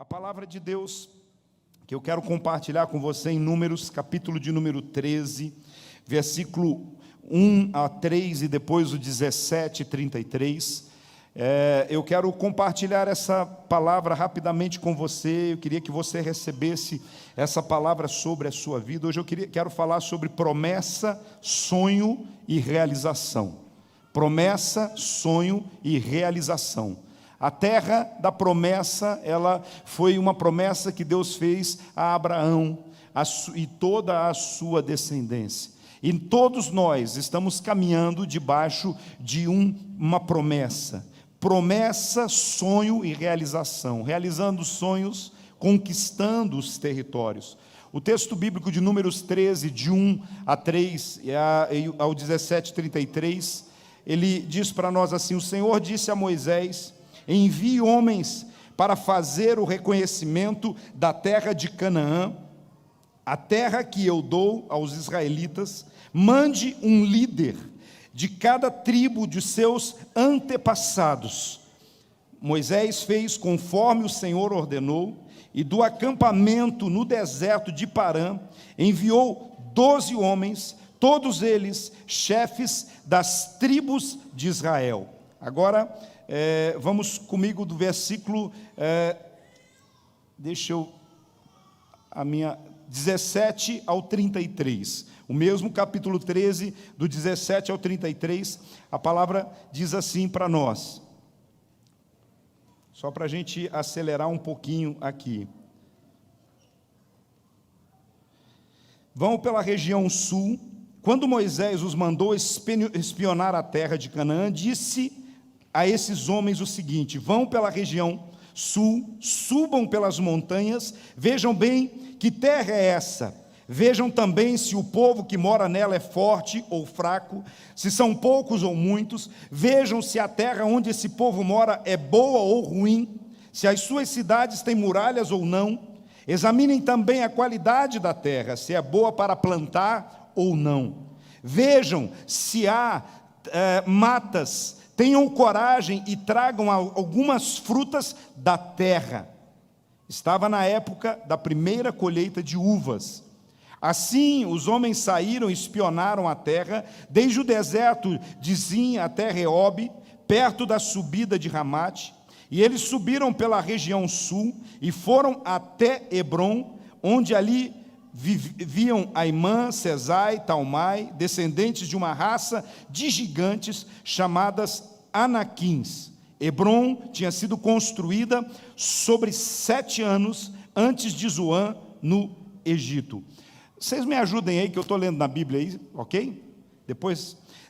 A palavra de Deus que eu quero compartilhar com você em Números, capítulo de número 13, versículo 1 a 3 e depois o 17 e 33. Eu quero compartilhar essa palavra rapidamente com você. Eu queria que você recebesse essa palavra sobre a sua vida. Hoje quero falar sobre promessa, sonho e realização. Promessa, sonho e realização. A terra da promessa, ela foi uma promessa que Deus fez a Abraão e toda a sua descendência. E todos nós estamos caminhando debaixo de uma promessa. Promessa, sonho e realização. Realizando sonhos, conquistando os territórios. O texto bíblico de Números 13, de 1 a 3 e ao 17, 33, ele diz para nós assim: o Senhor disse a Moisés: envie homens para fazer o reconhecimento da terra de Canaã, a terra que eu dou aos israelitas. Mande um líder de cada tribo de seus antepassados. Moisés fez conforme o Senhor ordenou, e do acampamento no deserto de Parã enviou 12 homens, todos eles chefes das tribos de Israel. Agora, vamos comigo do versículo, 17 ao 33. O mesmo capítulo 13, do 17 ao 33, a palavra diz assim para nós. Só para a gente acelerar um pouquinho aqui. Vão pela região sul. Quando Moisés os mandou espionar a terra de Canaã, disse a esses homens o seguinte: vão pela região sul, subam pelas montanhas, vejam bem que terra é essa. Vejam também se o povo que mora nela é forte ou fraco, se são poucos ou muitos. Vejam se a terra onde esse povo mora é boa ou ruim, se as suas cidades têm muralhas ou não. Examinem também a qualidade da terra, se é boa para plantar ou não. Vejam se há matas. Tenham coragem e tragam algumas frutas da terra. Estava na época da primeira colheita de uvas. Assim, os homens saíram e espionaram a terra, desde o deserto de Zin até Reob, perto da subida de Ramate. E eles subiram pela região sul e foram até Hebrom, onde ali viviam Aimã, Sesai, Talmai, descendentes de uma raça de gigantes chamadas Anaquins. Hebrom tinha sido construída sobre 7 anos antes de Zoan, no Egito. Vocês me ajudem aí, que eu estou lendo na Bíblia aí, ok?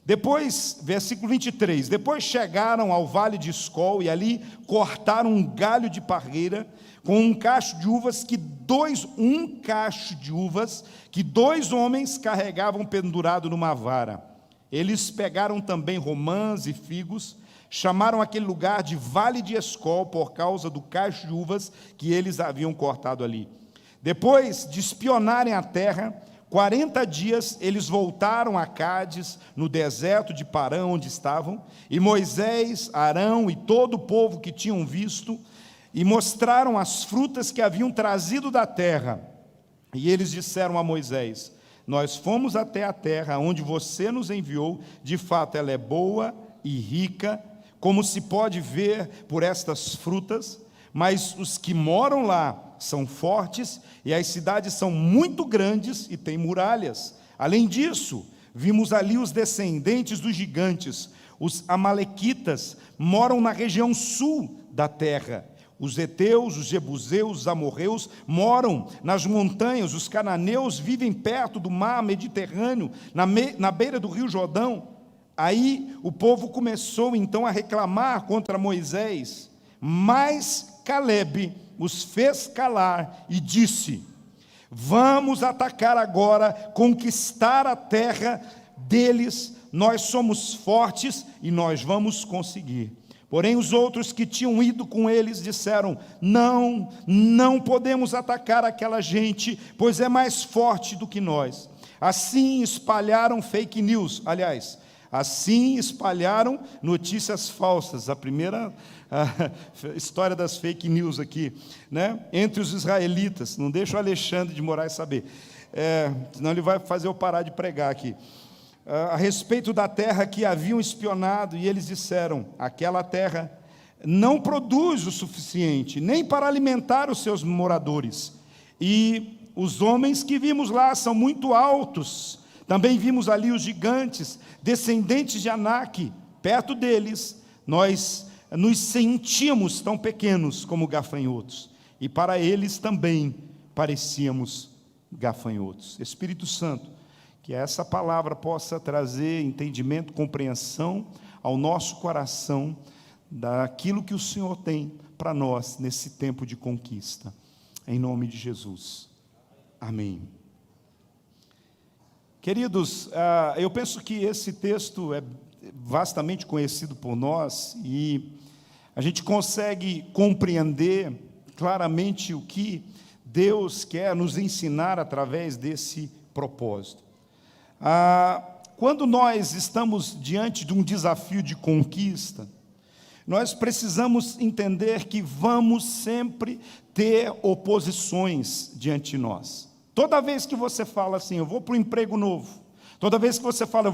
Depois, versículo 23. Depois chegaram ao vale de Escol e ali cortaram um galho de parreira com um cacho de uvas que dois homens carregavam pendurado numa vara. Eles pegaram também romãs e figos, chamaram aquele lugar de Vale de Escol por causa do cacho de uvas que eles haviam cortado ali. Depois de espionarem a terra, 40 dias eles voltaram a Cádiz, no deserto de Parã, onde estavam, e Moisés, Arão e todo o povo que tinham visto, e mostraram as frutas que haviam trazido da terra. E eles disseram a Moisés: nós fomos até a terra onde você nos enviou, de fato ela é boa e rica, como se pode ver por estas frutas, mas os que moram lá são fortes, e as cidades são muito grandes e têm muralhas. Além disso, vimos ali os descendentes dos gigantes. Os amalequitas moram na região sul da terra. Os heteus, os jebuseus, os amorreus moram nas montanhas. Os cananeus vivem perto do mar Mediterrâneo, na beira do rio Jordão. Aí o povo começou então a reclamar contra Moisés, mas Calebe os fez calar e disse: vamos atacar agora, conquistar a terra deles, nós somos fortes e nós vamos conseguir. Porém os outros que tinham ido com eles disseram: não podemos atacar aquela gente, pois é mais forte do que nós. Assim espalharam fake news, aliás, Assim espalharam notícias falsas, a primeira história das fake news aqui, né? Entre os israelitas. Não deixa o Alexandre de Moraes saber, senão ele vai fazer eu parar de pregar aqui. A respeito da terra que haviam espionado, e eles disseram: aquela terra não produz o suficiente, nem para alimentar os seus moradores, e os homens que vimos lá são muito altos. Também vimos ali os gigantes, descendentes de Anak. Perto deles, nós nos sentíamos tão pequenos como gafanhotos, e para eles também parecíamos gafanhotos. Espírito Santo, que essa palavra possa trazer entendimento, compreensão ao nosso coração daquilo que o Senhor tem para nós nesse tempo de conquista. Em nome de Jesus. Amém. Queridos, eu penso que esse texto é vastamente conhecido por nós e a gente consegue compreender claramente o que Deus quer nos ensinar através desse propósito. Quando nós estamos diante de um desafio de conquista, nós precisamos entender que vamos sempre ter oposições diante de nós. Toda vez que você fala assim, eu vou para um emprego novo, toda vez que você fala,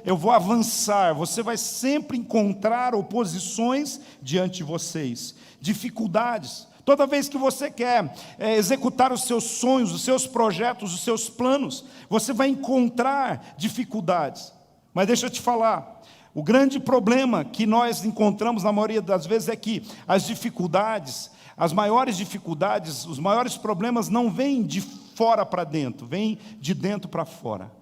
eu vou avançar, você vai sempre encontrar oposições diante de vocês, dificuldades. Toda vez que você quer executar os seus sonhos, os seus projetos, os seus planos, você vai encontrar dificuldades. Mas deixa eu te falar, o grande problema que nós encontramos na maioria das vezes é que as dificuldades, as maiores dificuldades, os maiores problemas não vêm de fora para dentro, vêm de dentro para fora.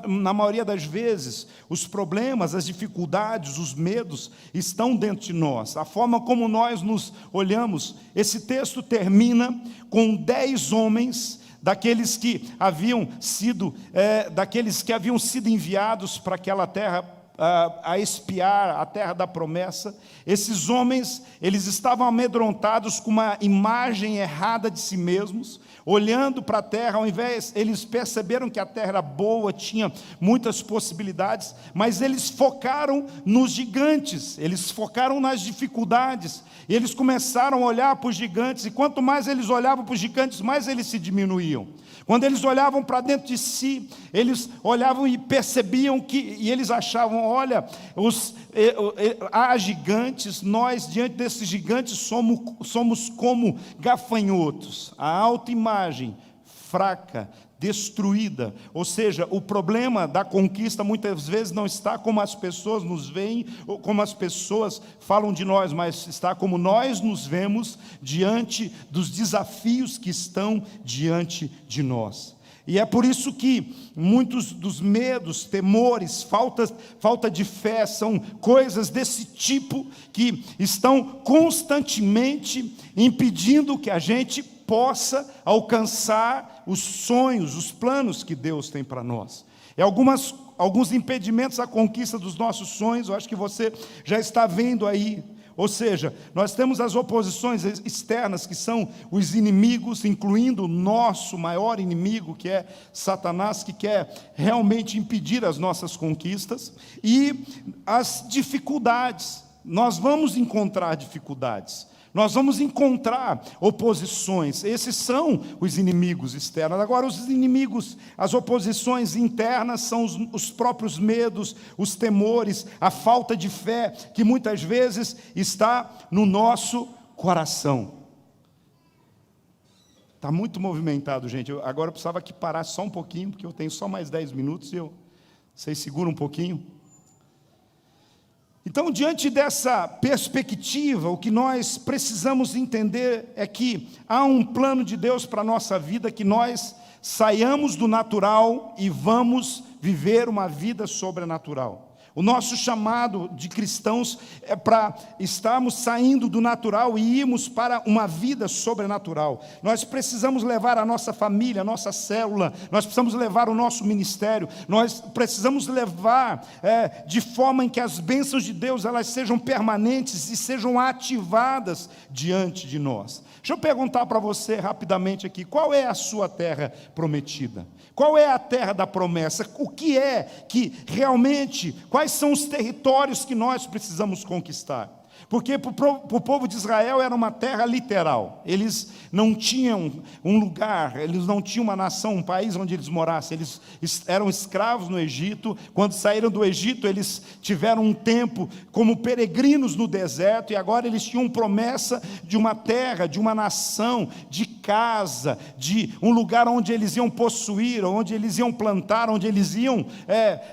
Na maioria das vezes, os problemas, as dificuldades, os medos estão dentro de nós. A forma como nós nos olhamos, esse texto termina com 10 homens, daqueles que haviam sido enviados para aquela terra, a espiar a terra da promessa. Esses homens, eles estavam amedrontados com uma imagem errada de si mesmos, olhando para a terra, ao invés, eles perceberam que a terra era boa, tinha muitas possibilidades, mas eles focaram nos gigantes, eles focaram nas dificuldades, e eles começaram a olhar para os gigantes, e quanto mais eles olhavam para os gigantes, mais eles se diminuíam. Quando eles olhavam para dentro de si, eles olhavam e percebiam e eles achavam, olha, há gigantes, nós diante desses gigantes somos como gafanhotos. A autoimagem fraca, destruída, ou seja, o problema da conquista muitas vezes não está como as pessoas nos veem, ou como as pessoas falam de nós, mas está como nós nos vemos diante dos desafios que estão diante de nós. E é por isso que muitos dos medos, temores, falta de fé, são coisas desse tipo que estão constantemente impedindo que a gente possa alcançar os sonhos, os planos que Deus tem para nós. E alguns impedimentos à conquista dos nossos sonhos, eu acho que você já está vendo aí. Ou seja, nós temos as oposições externas, que são os inimigos, incluindo o nosso maior inimigo, que é Satanás, que quer realmente impedir as nossas conquistas, e as dificuldades. Nós vamos encontrar dificuldades, nós vamos encontrar oposições. Esses são os inimigos externos. Agora, os inimigos, as oposições internas são os próprios medos, os temores, a falta de fé, que muitas vezes está no nosso coração. Está muito movimentado, gente. Agora eu precisava que parasse só um pouquinho, porque eu tenho só mais 10 minutos e vocês seguram um pouquinho. Então, diante dessa perspectiva, o que nós precisamos entender é que há um plano de Deus para a nossa vida, que nós saiamos do natural e vamos viver uma vida sobrenatural. O nosso chamado de cristãos é para estarmos saindo do natural e irmos para uma vida sobrenatural. Nós precisamos levar a nossa família, a nossa célula, nós precisamos levar o nosso ministério, nós precisamos levar de forma em que as bênçãos de Deus elas sejam permanentes e sejam ativadas diante de nós. Deixa eu perguntar para você rapidamente aqui, qual é a sua terra prometida? Qual é a terra da promessa? O que é que realmente, quais são os territórios que nós precisamos conquistar? Porque para o povo de Israel era uma terra literal, eles não tinham um lugar, eles não tinham uma nação, um país onde eles morassem, eles eram escravos no Egito. Quando saíram do Egito, eles tiveram um tempo como peregrinos no deserto, e agora eles tinham promessa de uma terra, de uma nação, de casa, de um lugar onde eles iam possuir, onde eles iam plantar, onde eles iam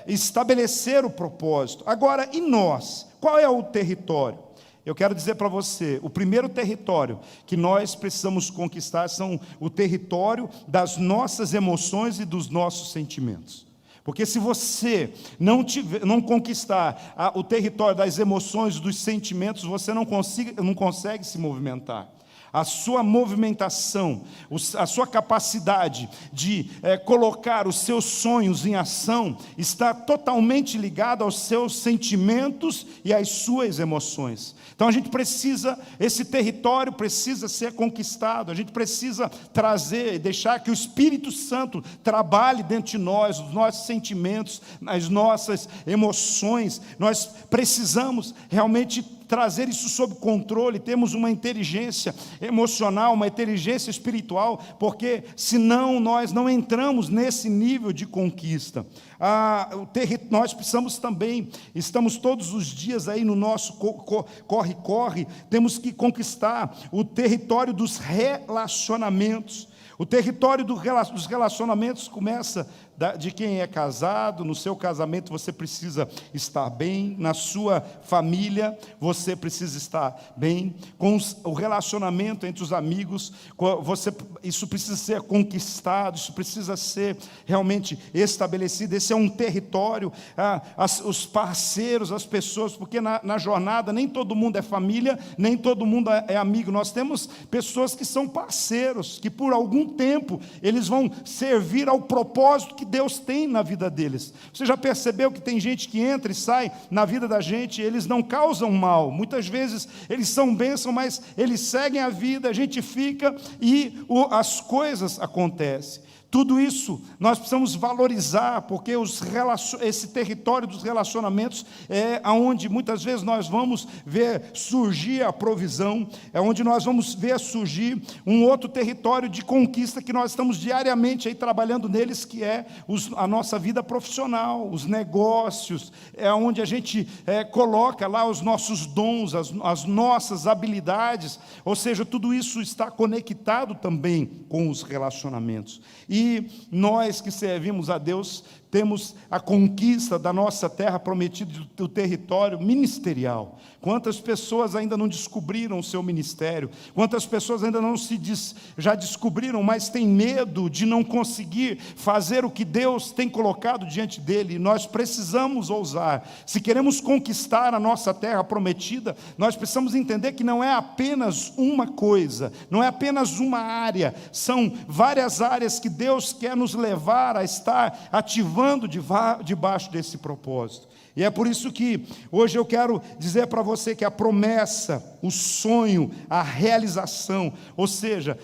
estabelecer o propósito. Agora, e nós? Qual é o território? Eu quero dizer para você, o primeiro território que nós precisamos conquistar são o território das nossas emoções e dos nossos sentimentos. Porque se você não conquistar o território das emoções e dos sentimentos, você não consegue se movimentar. A sua movimentação, a sua capacidade de colocar os seus sonhos em ação está totalmente ligada aos seus sentimentos e às suas emoções. Então a gente precisa, esse território precisa ser conquistado, a gente precisa trazer e deixar que o Espírito Santo trabalhe dentro de nós, os nossos sentimentos, as nossas emoções. Nós precisamos realmente trazer isso sob controle, temos uma inteligência emocional, uma inteligência espiritual, porque senão nós não entramos nesse nível de conquista. Nós precisamos também, estamos todos os dias aí no nosso corre-corre, temos que conquistar o território dos relacionamentos. O território dos relacionamentos começa de quem é casado. No seu casamento você precisa estar bem, na sua família você precisa estar bem, com o relacionamento entre os amigos, isso precisa ser conquistado, isso precisa ser realmente estabelecido. Esse é um território, os parceiros, as pessoas, porque na jornada nem todo mundo é família, nem todo mundo é amigo. Nós temos pessoas que são parceiros, que por algum tempo eles vão servir ao propósito que Deus tem na vida deles. Você já percebeu que tem gente que entra e sai na vida da gente, eles não causam mal, muitas vezes eles são bênção, mas eles seguem a vida, a gente fica e as coisas acontecem. Tudo isso nós precisamos valorizar, porque esse território dos relacionamentos é onde muitas vezes nós vamos ver surgir a provisão, é onde nós vamos ver surgir um outro território de conquista que nós estamos diariamente aí trabalhando neles, que é a nossa vida profissional, os negócios, é onde a gente coloca lá os nossos dons, as nossas habilidades, ou seja, tudo isso está conectado também com os relacionamentos. E nós que servimos a Deus temos a conquista da nossa terra prometida, do território ministerial. Quantas pessoas ainda não descobriram o seu ministério? Quantas pessoas ainda não já descobriram, mas têm medo de não conseguir fazer o que Deus tem colocado diante dele? Nós precisamos ousar. Se queremos conquistar a nossa terra prometida, nós precisamos entender que não é apenas uma coisa, não é apenas uma área, são várias áreas que Deus quer nos levar a estar ativando debaixo desse propósito. E é por isso que hoje eu quero dizer para você que a promessa, o sonho, a realização, ou seja,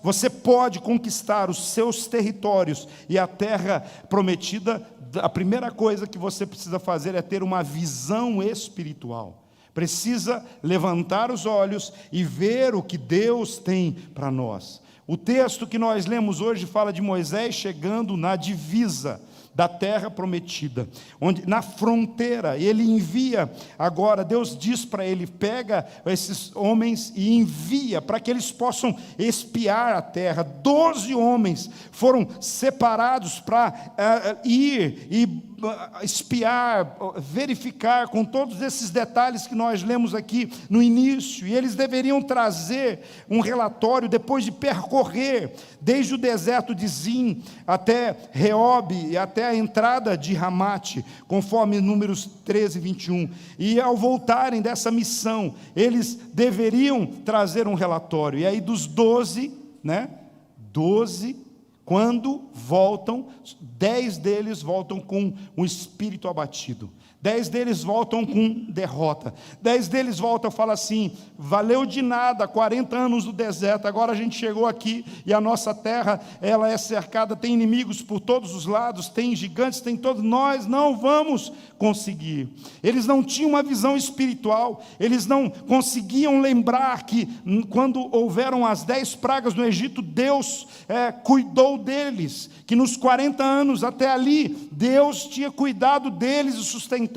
você pode conquistar os seus territórios e a terra prometida. A primeira coisa que você precisa fazer é ter uma visão espiritual. Precisa levantar os olhos e ver o que Deus tem para nós. O texto que nós lemos hoje fala de Moisés chegando na divisa da terra prometida, onde na fronteira ele envia. Agora Deus diz para ele: pega esses homens e envia para que eles possam espiar a terra. 12 homens foram separados para ir e espiar, verificar, com todos esses detalhes que nós lemos aqui no início, e eles deveriam trazer um relatório depois de percorrer desde o deserto de Zin até Reob e até até a entrada de Ramate, conforme Números 13, 21. E ao voltarem dessa missão, eles deveriam trazer um relatório. E aí dos 12, 12, quando voltam, 10 deles voltam com o espírito abatido. 10 deles voltam com derrota. 10 deles voltam e falam assim: valeu de nada 40 anos no deserto, agora a gente chegou aqui e a nossa terra, ela é cercada, tem inimigos por todos os lados, tem gigantes, tem todos, nós não vamos conseguir. Eles não tinham uma visão espiritual, eles não conseguiam lembrar que quando houveram as 10 pragas no Egito, Deus cuidou deles, que nos 40 anos até ali, Deus tinha cuidado deles e sustentado.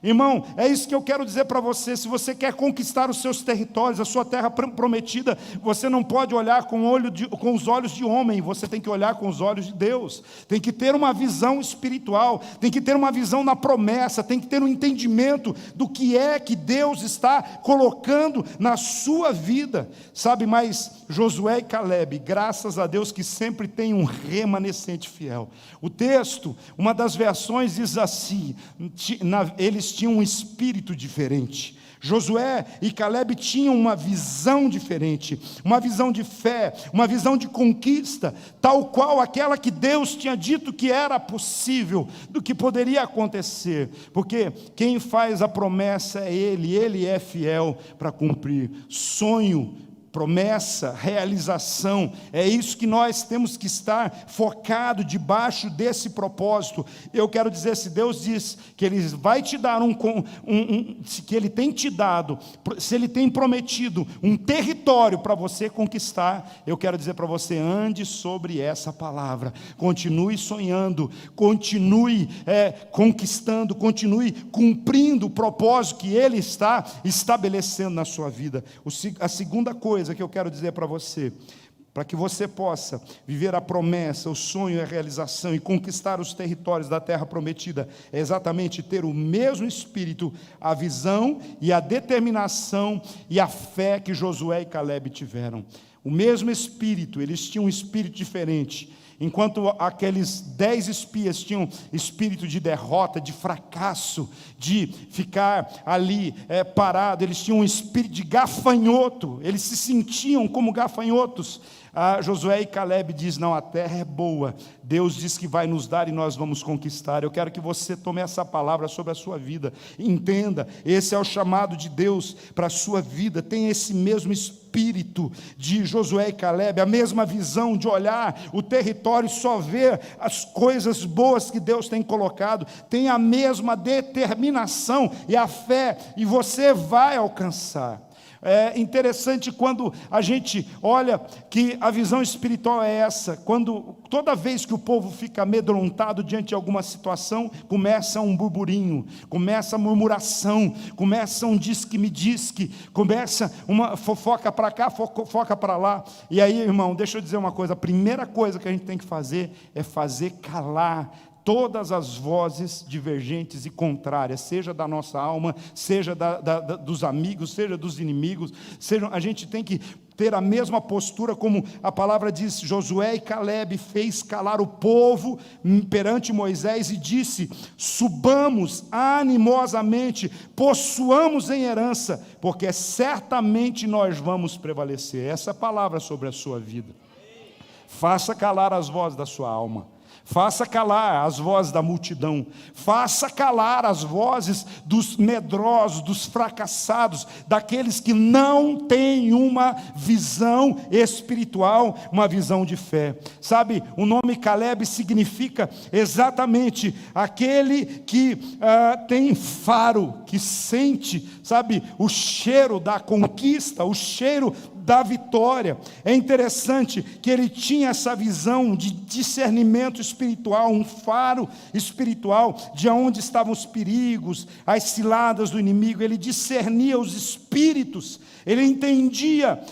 Irmão, é isso que eu quero dizer para você. Se você quer conquistar os seus territórios, a sua terra prometida, você não pode olhar com os olhos de homem, você tem que olhar com os olhos de Deus. Tem que ter uma visão espiritual, tem que ter uma visão na promessa, tem que ter um entendimento do que é que Deus está colocando na sua vida, sabe? Mas Josué e Caleb, graças a Deus que sempre tem um remanescente fiel. O texto, uma das versões diz assim: eles tinham um espírito diferente. Josué e Caleb tinham uma visão diferente, uma visão de fé, uma visão de conquista, tal qual aquela que Deus tinha dito que era possível, do que poderia acontecer, porque quem faz a promessa é Ele é fiel para cumprir. Sonho, promessa, realização, é isso que nós temos que estar focado debaixo desse propósito. Eu quero dizer, se Deus diz que Ele vai te dar que Ele tem te dado, se Ele tem prometido um território para você conquistar, eu quero dizer para você, ande sobre essa palavra, continue sonhando, continue conquistando, continue cumprindo o propósito que Ele está estabelecendo na sua vida. A segunda coisa que eu quero dizer para você, para que você possa viver a promessa, o sonho e a realização e conquistar os territórios da terra prometida, é exatamente ter o mesmo espírito, a visão e a determinação e a fé que Josué e Caleb tiveram. O mesmo espírito, eles tinham um espírito diferente. Enquanto aqueles 10 espias tinham espírito de derrota, de fracasso, de ficar ali parado, eles tinham um espírito de gafanhoto, eles se sentiam como gafanhotos. Josué e Caleb diz: não, a terra é boa, Deus diz que vai nos dar e nós vamos conquistar. Eu quero que você tome essa palavra sobre a sua vida, entenda, esse é o chamado de Deus para a sua vida. Tem esse mesmo espírito de Josué e Caleb, a mesma visão de olhar o território e só ver as coisas boas que Deus tem colocado, tem a mesma determinação e a fé, e você vai alcançar. É interessante quando a gente olha que a visão espiritual é essa, toda vez que o povo fica amedrontado diante de alguma situação, começa um burburinho, começa a murmuração, começa um diz-que-me-diz-que, começa uma fofoca para cá, fofoca para lá. E aí, irmão, deixa eu dizer uma coisa, a primeira coisa que a gente tem que fazer é fazer calar todas as vozes divergentes e contrárias, seja da nossa alma, seja dos amigos, seja dos inimigos, a gente tem que ter a mesma postura, como a palavra diz, Josué e Caleb fez calar o povo perante Moisés e disse: subamos animosamente, possuamos em herança, porque certamente nós vamos prevalecer. Essa é a palavra sobre a sua vida. Faça calar as vozes da sua alma, faça calar as vozes da multidão, faça calar as vozes dos medrosos, dos fracassados, daqueles que não têm uma visão espiritual, uma visão de fé. Sabe, o nome Caleb significa exatamente aquele que tem faro, que sente, sabe, o cheiro da conquista, o cheiro da vitória. É interessante que ele tinha essa visão de discernimento espiritual, um faro espiritual de onde estavam os perigos, as ciladas do inimigo. Ele discernia os espíritos, ele entendia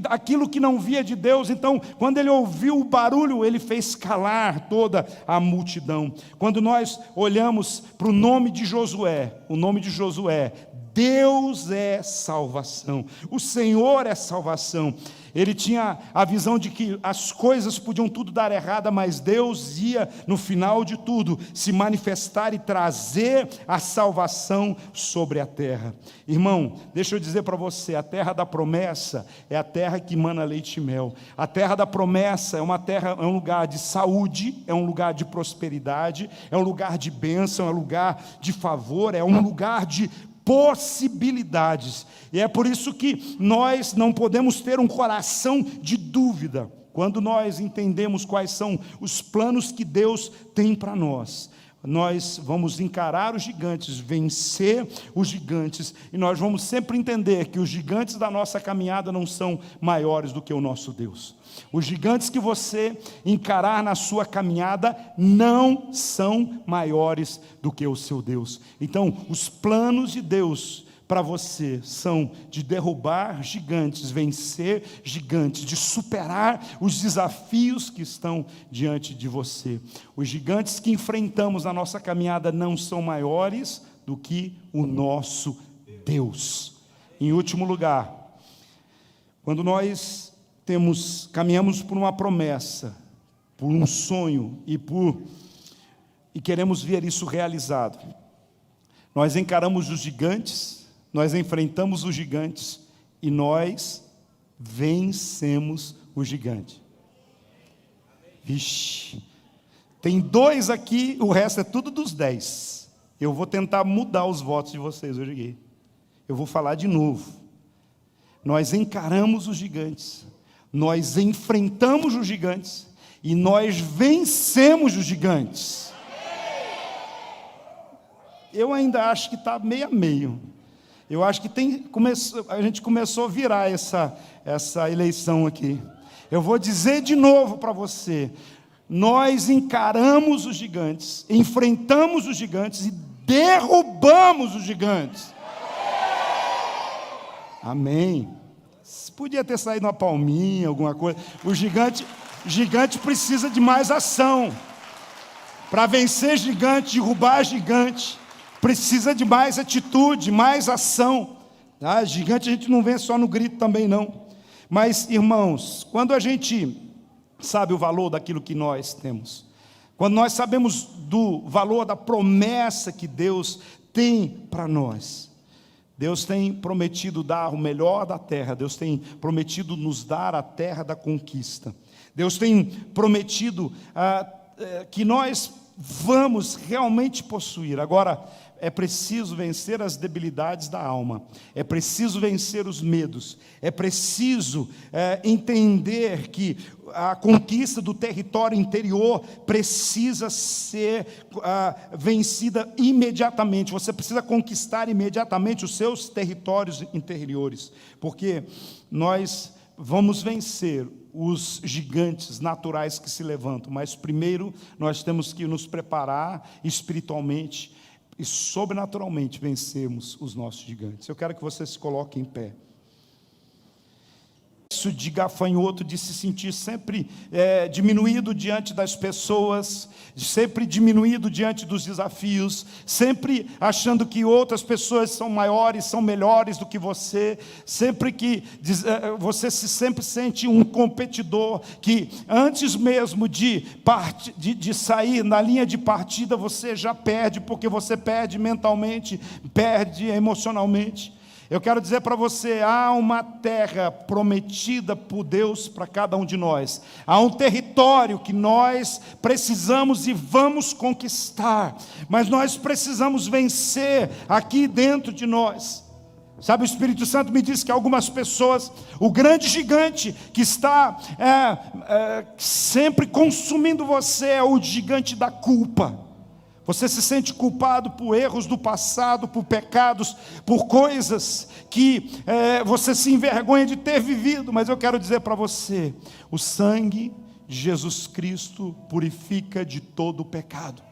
aquilo que não via de Deus. Então, quando ele ouviu o barulho, ele fez calar toda a multidão. Quando nós olhamos para o nome de Josué, Deus é salvação, o Senhor é salvação. Ele tinha a visão de que as coisas podiam tudo dar errado, mas Deus ia, no final de tudo, se manifestar e trazer a salvação sobre a terra. Irmão, deixa eu dizer para você, a terra da promessa é a terra que mana leite e mel. A terra da promessa é uma terra, é um lugar de saúde, é um lugar de prosperidade, é um lugar de bênção, é um lugar de favor, é um lugar de possibilidades. E é por isso que nós não podemos ter um coração de dúvida quando nós entendemos quais são os planos que Deus tem para nós. Nós vamos encarar os gigantes, vencer os gigantes, e nós vamos sempre entender que os gigantes da nossa caminhada não são maiores do que o nosso Deus. Os gigantes que você encarar na sua caminhada não são maiores do que o seu Deus. Então, os planos de Deus para você são de derrubar gigantes, vencer gigantes, de superar os desafios que estão diante de você. Os gigantes que enfrentamos na nossa caminhada não são maiores do que o nosso Deus. Em último lugar, quando nós caminhamos por uma promessa, por um sonho e queremos ver isso realizado, nós encaramos os gigantes, nós enfrentamos os gigantes e nós vencemos o gigante. Vixe, tem 2 aqui, o resto é tudo dos 10. Eu vou tentar mudar os votos de vocês hoje aqui. Eu vou falar de novo. Nós encaramos os gigantes, nós enfrentamos os gigantes e nós vencemos os gigantes. Eu ainda acho que está meio a meio. Eu acho que a gente começou a virar essa eleição aqui. Eu vou dizer de novo para você. Nós encaramos os gigantes, enfrentamos os gigantes e derrubamos os gigantes. Amém. Podia ter saído uma palminha, alguma coisa. O gigante precisa de mais ação. Para vencer gigante, derrubar gigante, precisa de mais atitude, mais ação. Gigante a gente não vence só no grito também não. Mas, irmãos, quando a gente sabe o valor daquilo que nós temos, quando nós sabemos do valor da promessa que Deus tem para nós, Deus tem prometido dar o melhor da terra, Deus tem prometido nos dar a terra da conquista, Deus tem prometido que nós vamos realmente possuir. Agora, é preciso vencer as debilidades da alma, é preciso vencer os medos, é preciso entender que a conquista do território interior precisa ser vencida imediatamente. Você precisa conquistar imediatamente os seus territórios interiores, porque nós vamos vencer os gigantes naturais que se levantam, mas primeiro nós temos que nos preparar espiritualmente e sobrenaturalmente vencermos os nossos gigantes. Eu quero que você se coloque em pé. Isso de gafanhoto, de se sentir sempre diminuído diante das pessoas, sempre diminuído diante dos desafios, sempre achando que outras pessoas são maiores, são melhores do que você, sempre que você sempre sente um competidor, que antes mesmo de sair na linha de partida, você já perde, porque você perde mentalmente, perde emocionalmente. Eu quero dizer para você, há uma terra prometida por Deus para cada um de nós. Há um território que nós precisamos e vamos conquistar. Mas nós precisamos vencer aqui dentro de nós. Sabe, o Espírito Santo me disse que algumas pessoas, o grande gigante que está sempre consumindo você é o gigante da culpa. Você se sente culpado por erros do passado, por pecados, por coisas que você se envergonha de ter vivido. Mas eu quero dizer para você, o sangue de Jesus Cristo purifica de todo o pecado.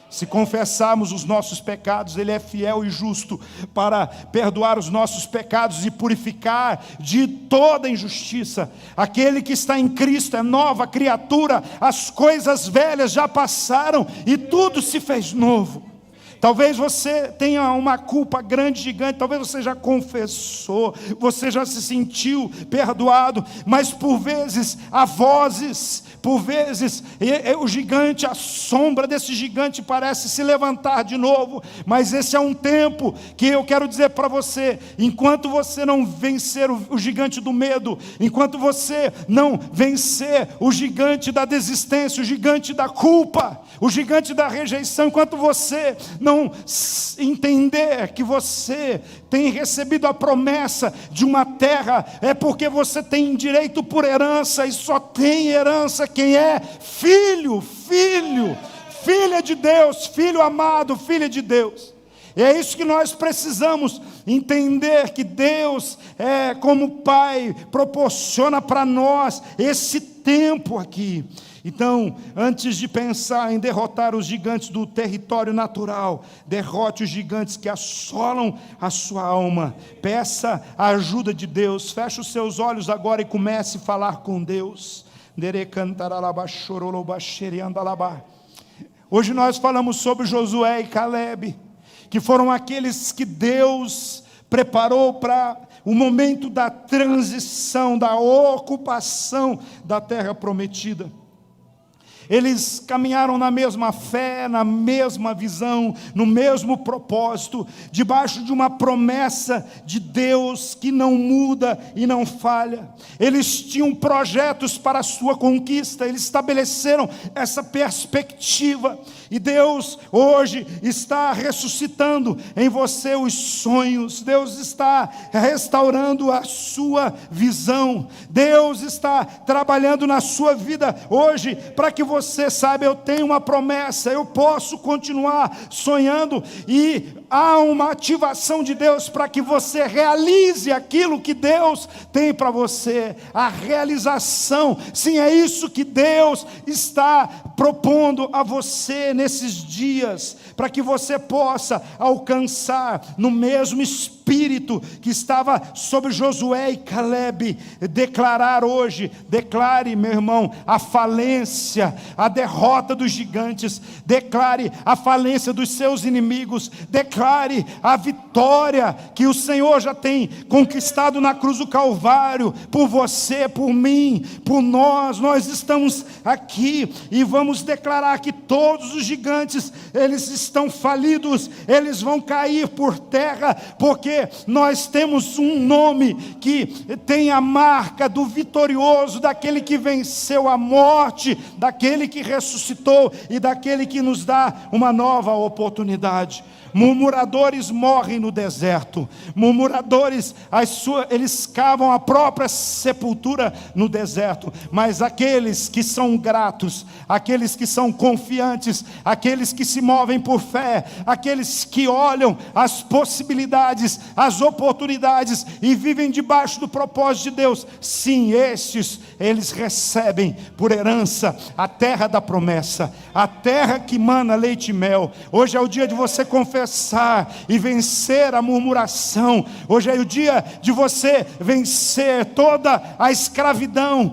Se confessarmos os nossos pecados, Ele é fiel e justo para perdoar os nossos pecados e purificar de toda injustiça. Aquele que está em Cristo é nova criatura, as coisas velhas já passaram e tudo se fez novo. Talvez você tenha uma culpa grande, gigante, talvez você já confessou, você já se sentiu perdoado, mas por vezes há vozes, por vezes o gigante, a sombra desse gigante parece se levantar de novo, mas esse é um tempo que eu quero dizer para você, enquanto você não vencer o gigante do medo, enquanto você não vencer o gigante da desistência, o gigante da culpa, o gigante da rejeição, enquanto você não entender que você tem recebido a promessa de uma terra, é porque você tem direito por herança, e só tem herança quem é filha de Deus, filho amado, filha de Deus. E é isso que nós precisamos entender, que Deus, como Pai, proporciona para nós esse tempo aqui. Então, antes de pensar em derrotar os gigantes do território natural, derrote os gigantes que assolam a sua alma. Peça a ajuda de Deus. Feche os seus olhos agora e comece a falar com Deus. Hoje nós falamos sobre Josué e Calebe, que foram aqueles que Deus preparou para o momento da transição, da ocupação da terra prometida. Eles caminharam na mesma fé, na mesma visão, no mesmo propósito, debaixo de uma promessa de Deus que não muda e não falha. Eles tinham projetos para a sua conquista, eles estabeleceram essa perspectiva. E Deus hoje está ressuscitando em você os sonhos, Deus está restaurando a sua visão, Deus está trabalhando na sua vida hoje, para que você saiba, eu tenho uma promessa, eu posso continuar sonhando, e há uma ativação de Deus para que você realize aquilo que Deus tem para você, a realização. Sim, é isso que Deus está propondo a você nesses dias, para que você possa alcançar no mesmo espírito que estava sobre Josué e Calebe. Declarar hoje, declare, meu irmão, a falência, a derrota dos gigantes, declare a falência dos seus inimigos, declare a vitória que o Senhor já tem conquistado na cruz do Calvário, por você, por mim, por nós. Nós estamos aqui e vamos declarar que todos os gigantes, eles estão falidos, eles vão cair por terra, porque nós temos um nome que tem a marca do vitorioso, daquele que venceu a morte, daquele que ressuscitou e daquele que nos dá uma nova oportunidade. Murmuradores morrem no deserto, murmuradores, eles cavam a própria sepultura no deserto, mas aqueles que são gratos, aqueles que são confiantes, aqueles que se movem por fé, aqueles que olham as possibilidades, as oportunidades e vivem debaixo do propósito de Deus, sim, estes, eles recebem por herança a terra da promessa, a terra que mana leite e mel. Hoje é o dia de você confessar e vencer a murmuração. Hoje é o dia de você vencer toda a escravidão,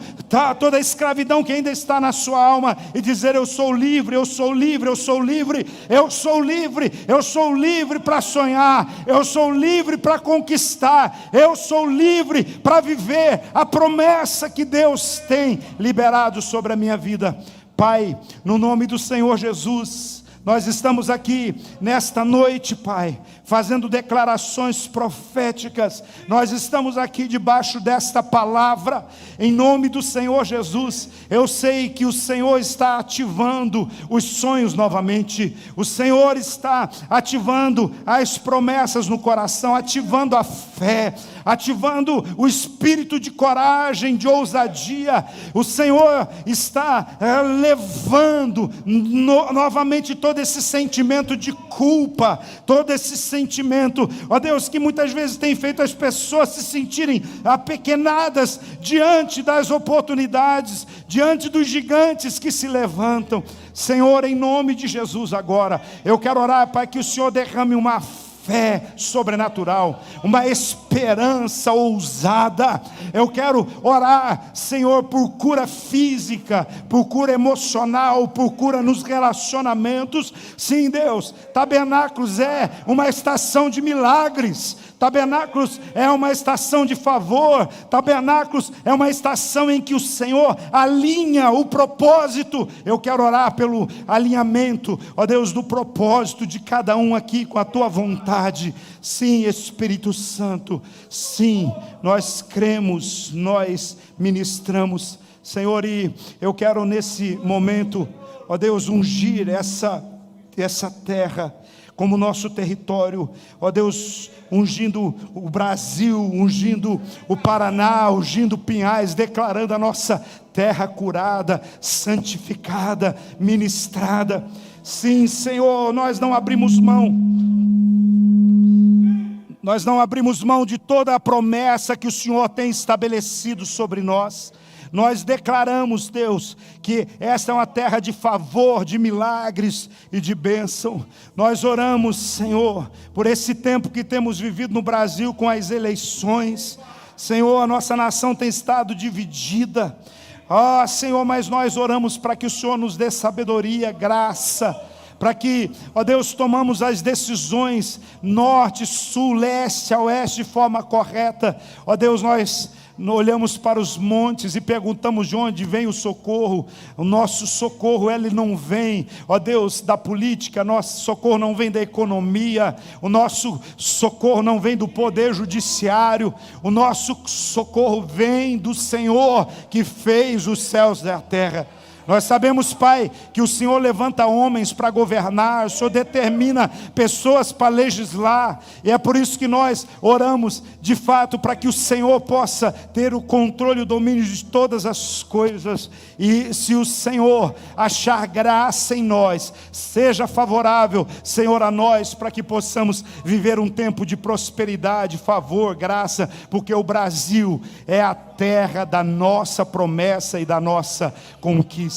toda a escravidão que ainda está na sua alma, e dizer: eu sou livre, eu sou livre, eu sou livre, eu sou livre, eu sou livre para sonhar, eu sou livre para conquistar, eu sou livre para viver a promessa que Deus tem liberado sobre a minha vida. Pai, no nome do Senhor Jesus, nós estamos aqui nesta noite, Pai, fazendo declarações proféticas. Nós estamos aqui debaixo desta palavra, em nome do Senhor Jesus. Eu sei que o Senhor está ativando os sonhos novamente, o Senhor está ativando as promessas no coração, ativando a fé, ativando o espírito de coragem, de ousadia. O Senhor está levando novamente todo esse sentimento de culpa, todo esse sentimento, ó Deus, que muitas vezes tem feito as pessoas se sentirem apequenadas diante das oportunidades, diante dos gigantes que se levantam. Senhor, em nome de Jesus agora, eu quero orar, Pai, que o Senhor derrame uma fé sobrenatural, uma esperança esperança ousada. Eu quero orar, Senhor, por cura física, por cura emocional, por cura nos relacionamentos. Sim, Deus, Tabernáculos é uma estação de milagres. Tabernáculos é uma estação de favor. Tabernáculos é uma estação em que o Senhor alinha o propósito. Eu quero orar pelo alinhamento, ó Deus, do propósito de cada um aqui com a tua vontade. Sim, Espírito Santo, sim, nós cremos, nós ministramos, Senhor, e eu quero nesse momento, ó Deus, ungir essa terra como nosso território, ó Deus, ungindo o Brasil, ungindo o Paraná, ungindo Pinhais, declarando a nossa terra curada, santificada, ministrada. Sim, Senhor, nós não abrimos mão de toda a promessa que o Senhor tem estabelecido sobre nós. Nós declaramos, Deus, que esta é uma terra de favor, de milagres e de bênção. Nós oramos, Senhor, por esse tempo que temos vivido no Brasil com as eleições. Senhor, a nossa nação tem estado dividida. Senhor, mas nós oramos para que o Senhor nos dê sabedoria, graça, para que, ó Deus, tomamos as decisões norte, sul, leste, a oeste de forma correta. Ó Deus, nós olhamos para os montes e perguntamos de onde vem o socorro. O nosso socorro, ele não vem, ó Deus, da política. Nosso socorro não vem da economia. O nosso socorro não vem do poder judiciário. O nosso socorro vem do Senhor que fez os céus e a terra. Nós sabemos, Pai, que o Senhor levanta homens para governar, o Senhor determina pessoas para legislar, e é por isso que nós oramos, de fato, para que o Senhor possa ter o controle e o domínio de todas as coisas. E se o Senhor achar graça em nós, seja favorável, Senhor, a nós, para que possamos viver um tempo de prosperidade, favor, graça, porque o Brasil é a terra da nossa promessa e da nossa conquista.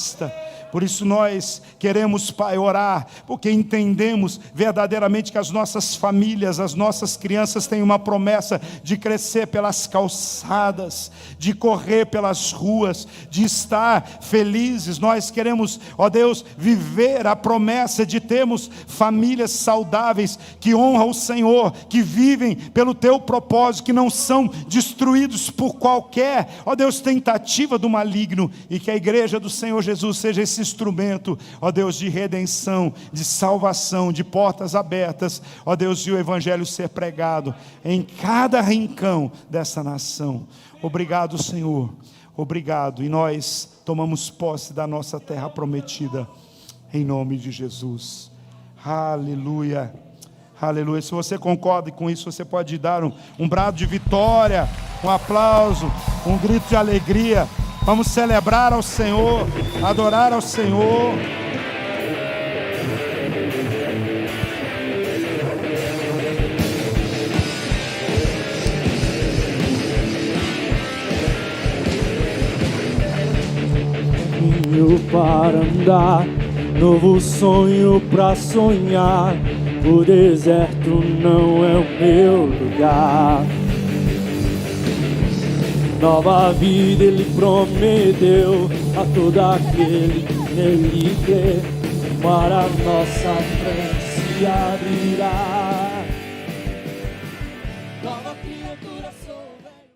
Por isso nós queremos, Pai, orar, porque entendemos verdadeiramente que as nossas famílias, as nossas crianças têm uma promessa de crescer pelas calçadas, de correr pelas ruas, de estar felizes. Nós queremos, ó Deus, viver a promessa de termos famílias saudáveis, que honram o Senhor, que vivem pelo Teu propósito, que não são destruídos por qualquer, ó Deus, tentativa do maligno, e que a igreja do Senhor Jesus seja esse instrumento, ó Deus, de redenção, de salvação, de portas abertas, ó Deus, e o evangelho ser pregado em cada rincão dessa nação. Obrigado, Senhor, obrigado, e nós tomamos posse da nossa terra prometida, em nome de Jesus. Aleluia, aleluia. Se você concorda com isso, você pode dar um brado de vitória, um aplauso, um grito de alegria. Vamos celebrar ao Senhor, adorar ao Senhor. Caminho para andar, novo sonho para sonhar. O deserto não é o meu lugar. Nova vida Ele prometeu a todo aquele que nele crê. Para nossa frente se abrirá.